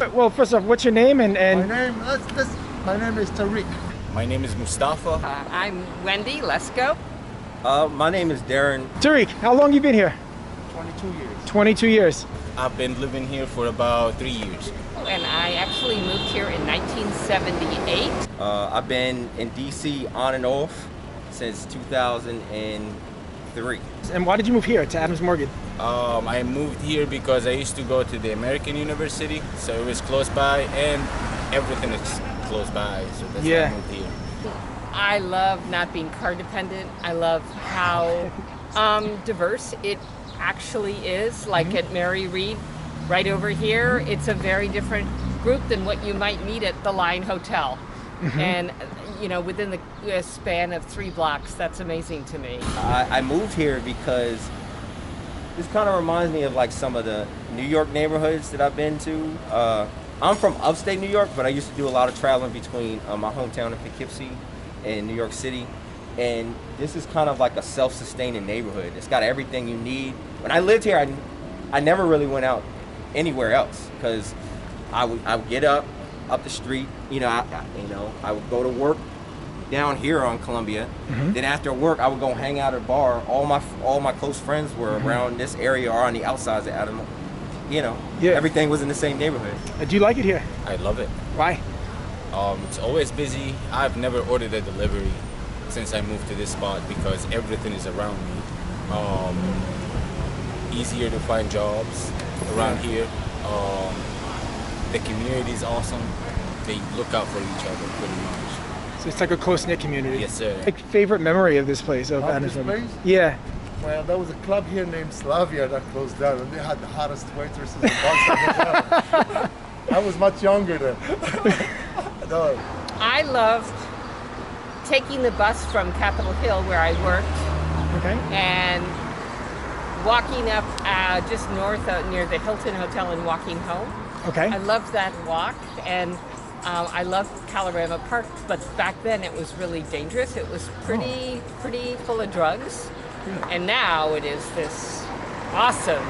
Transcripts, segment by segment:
Well, first off, what's your name My name is Tariq. My name is Mustafa. I'm Wendy. Let's go. My name is Darren. Tariq, how long you been here? 22 years. 22 years. I've been living here for about 3 years. And I actually moved here in 1978. I've been in DC on and off since 2003. And why did you move here to Adams Morgan? I moved here because I used to go to the American University, so it was close by, and everything is close by, so that's why I moved here. I love not being car dependent. I love how diverse it actually is. Like at Mary Read, right over here, it's a very different group than what you might meet at the Line Hotel. And you know, within the span of 3 blocks, that's amazing to me. I moved here because this kind of reminds me of like some of the New York neighborhoods that I've been to. I'm from upstate New York, but I used to do a lot of traveling between my hometown of Poughkeepsie and New York City. And this is kind of like a self-sustaining neighborhood. It's got everything you need. When I lived here, I never really went out anywhere else because I would get up the street. I would go to work down here on Columbia. Then after work, I would go hang out at a bar. All my close friends were around this area or on the outsides of Adams. Everything was in the same neighborhood. Do you like it here? I love it. Why? It's always busy. I've never ordered a delivery since I moved to this spot because everything is around me. Easier to find jobs around here. The community is awesome. They look out for each other pretty much. So it's like a close-knit community. Yes, sir. Like favorite memory of this place, of Adams This Morgan? place? Yeah. Well, there was a club here named Slavia that closed down, and they had the hottest waitresses and bartenders. I was much younger then. No. I loved taking the bus from Capitol Hill, where I worked, Okay. and walking up just north near the Hilton Hotel and walking home. Okay. I loved that walk, and I loved Kalorama Park, but back then it was really dangerous. It was pretty full of drugs, and now it is this awesome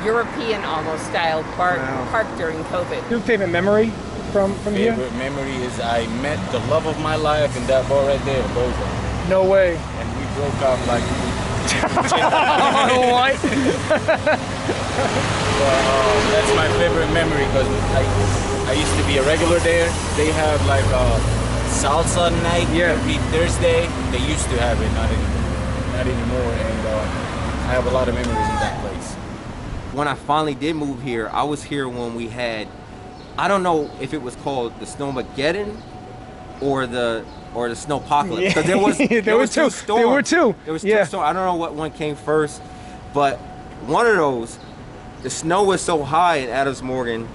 European almost style park during COVID. Your favorite memory from here? Favorite memory is I met the love of my life in that bar right there, Bozo. No way. And we broke up like What? that's my favorite memory because I used to be a regular there. They have like a salsa night every Thursday. They used to have it, not anymore. And I have a lot of memories in that place. When I finally did move here, I was here when we had, I don't know if it was called the Snowmageddon or the Snowpocalypse. Because there was two storms. There were two. There was two storms. I don't know what one came first, but one of those, the snow was so high in Adams Morgan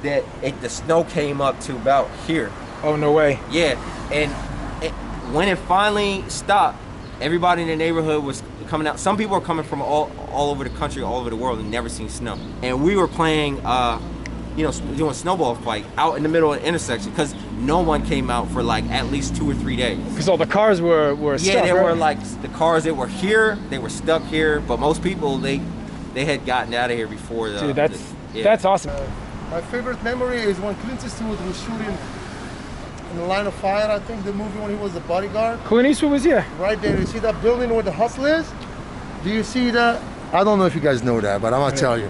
that the snow came up to about here. Oh, no way. Yeah, and when it finally stopped, everybody in the neighborhood was coming out. Some people were coming from all over the country, all over the world, and never seen snow. And we were playing, doing snowball fight out in the middle of the intersection because no one came out for like at least 2 or 3 days. Because all the cars were stuck, Yeah, they right? were like, the cars that were here, they were stuck here, but most people, they had gotten out of here before the... Dude, that's awesome. My favorite memory is when Clint Eastwood was shooting in The Line of Fire, I think, the movie when he was the bodyguard. Clint Eastwood was here. Right there, you see that building where the hustle is? Do you see that? I don't know if you guys know that, but I'm gonna tell you.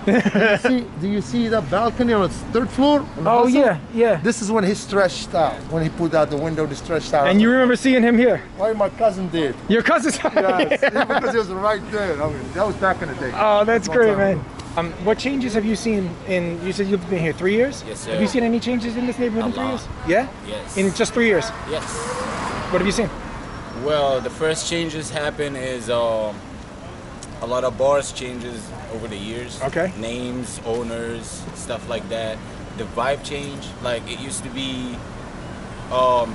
Do you see that balcony on its 3rd floor? Oh, yeah. This is when he stretched out. When he put out the window, he stretched out. And you remember seeing him here? Why my cousin did. Your cousin's Yes, because he was right there. I mean, that was back in the day. Oh, that's Long great, time man. What changes have you seen you said you've been here 3 years? Yes, sir. Have you seen any changes in this neighborhood in 3 years? Yeah? Yes. In just 3 years? Yes. What have you seen? Well, the first changes happen is a lot of bars changes over the years. Okay. Names, owners, stuff like that. The vibe change. Like it used to be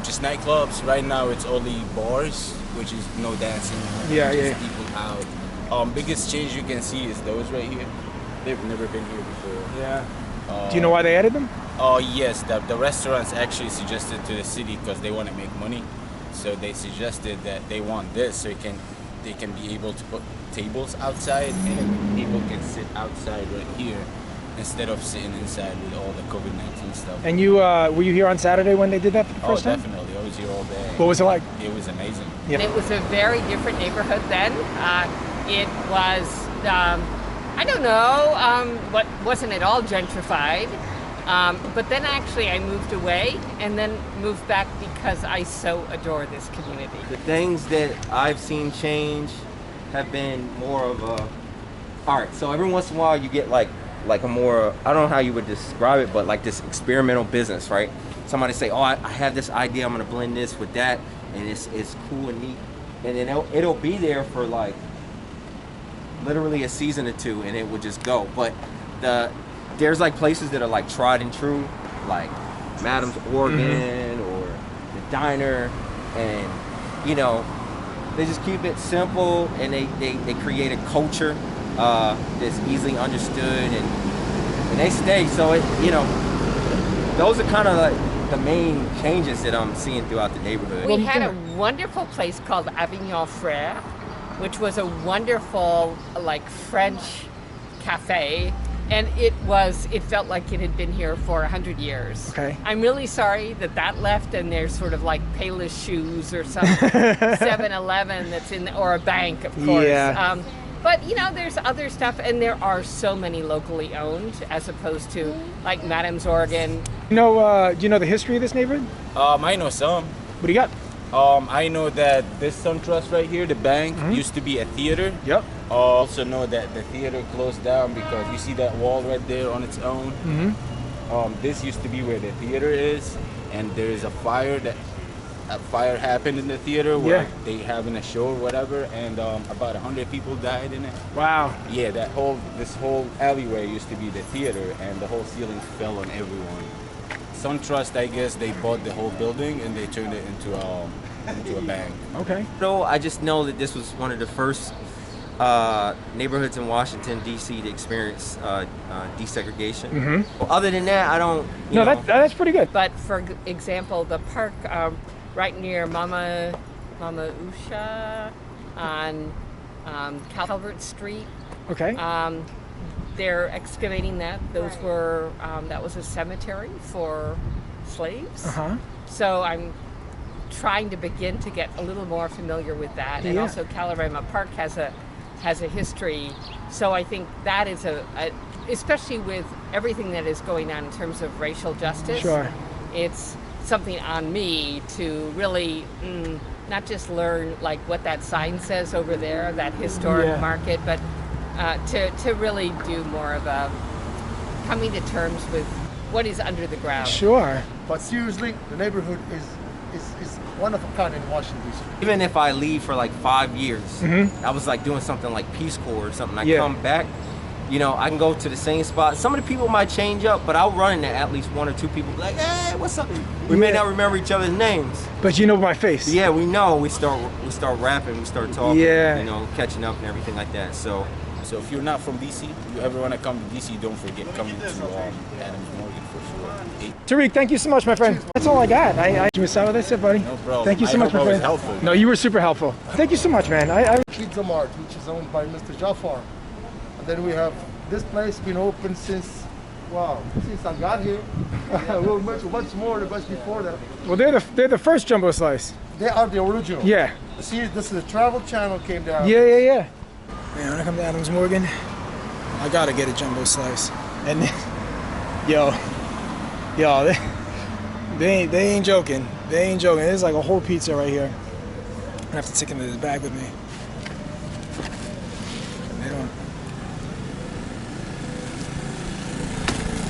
just nightclubs. Right now it's only bars, which is no dancing. Just people out. Biggest change you can see is those right here. They've never been here before. Yeah. Do you know why they added them? Oh yes, the restaurants actually suggested to the city because they want to make money. So they suggested that they want this so they can be able to put tables outside and people can sit outside right here instead of sitting inside with all the COVID-19 stuff. And you were you here on Saturday when they did that for the first time? Definitely. I was here all day. What was it like? It was amazing. Yeah. It was a very different neighborhood then. It was, I don't know, what wasn't at all gentrified. But then actually I moved away and then moved back because I so adore this community. The things that I've seen change have been more of a, all right, so every once in a while you get like a more, I don't know how you would describe it, but like this experimental business, right? Somebody say, oh, I have this idea, I'm gonna blend this with that, and it's cool and neat. And then it'll be there for like literally a season or two, and it would just go. But there's like places that are like tried and true, like Madam's Organ or the Diner, and you know, they just keep it simple, and they create a culture that's easily understood, and they stay. So it, you know, those are kind of like the main changes that I'm seeing throughout the neighborhood. We had a wonderful place called Avignon Frère, which was a wonderful like French cafe. And it felt like it had been here for 100 years. Okay. I'm really sorry that left, and there's sort of like Payless Shoes or some 7-Eleven that's in, or a bank, of course. Yeah. But you know, there's other stuff, and there are so many locally owned, as opposed to like Madam's Organ. You know, do you know the history of this neighborhood? I know some. What do you got? I know that this SunTrust right here, the bank, used to be a theater. Yep. Also know that the theater closed down because you see that wall right there on its own. This used to be where the theater is, and there is a fire happened in the theater where they having a show or whatever, and about 100 people died in it. Wow. Yeah, this whole alleyway used to be the theater, and the whole ceiling fell on everyone. SunTrust, I guess, they bought the whole building and they turned it into a bank. Okay. So I just know that this was one of the first neighborhoods in Washington, D.C. to experience desegregation. Well, other than that, I don't. You know. That's pretty good. But for example, the park right near Mama Usha on Calvert Street. Okay. They're excavating that. Those were that was a cemetery for slaves. So I'm trying to begin to get a little more familiar with that. And also Calorama Park has a history. So I think that is especially with everything that is going on in terms of racial justice. Sure. It's something on me to really not just learn like what that sign says over there, that historic market, but to really do more of a coming to terms with what is under the ground. Sure. But seriously, the neighborhood is one of a kind in Washington, D.C. Even if I leave for like 5 years, I was like doing something like Peace Corps or something. I come back, you know, I can go to the same spot. Some of the people might change up, but I'll run into at least one or two people like, hey, what's up? We may not remember each other's names, but you know my face. Yeah, we know. We start rapping, we start talking, Yeah. you know, catching up and everything like that. So if you're not from DC, you ever want to come to DC, don't forget coming to Adams Morgan for sure. Tariq, thank you so much, my friend. That's all I got. I was sorry what I said, buddy. No problem. Thank you so much, my I was friend. helpful. No, you were super helpful. Thank you so much, man. Pizza Mart, which is owned by Mr. Jafar. And then we have this place been open since I got here. Well, much more than much before that. Well, they're the first Jumbo Slice. They are the original. Yeah. See, this is the Travel Channel came down. Yeah. Man, when I come to Adams Morgan, I gotta get a Jumbo Slice. And they ain't joking. They ain't joking. There's like a whole pizza right here. I have to take it in this bag with me. They don't.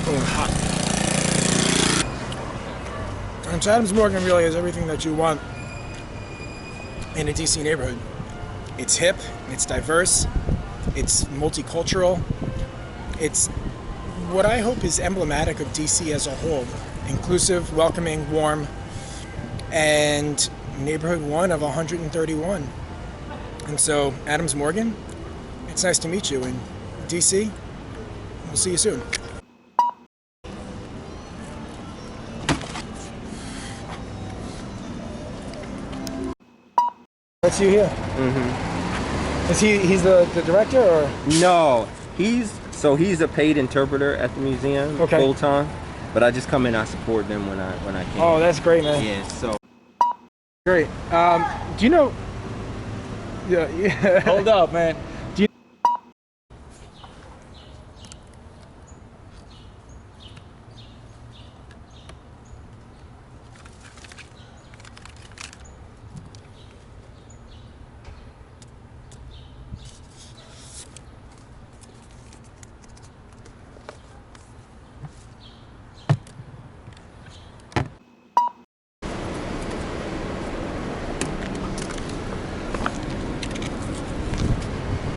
Oh, hot. And so Adams Morgan really is everything that you want in a DC neighborhood. It's hip, it's diverse, it's multicultural. It's what I hope is emblematic of DC as a whole. Inclusive, welcoming, warm, and neighborhood one of 131. And so, Adams Morgan, it's nice to meet you. And DC, we'll see you soon. That's you here. Is he's the director or? no, he's So he's a paid interpreter at the museum Okay. full time, but I just come in. I support them when I can. Oh, that's great, man. Yeah. So Great. Do you know? Yeah. Hold up, man.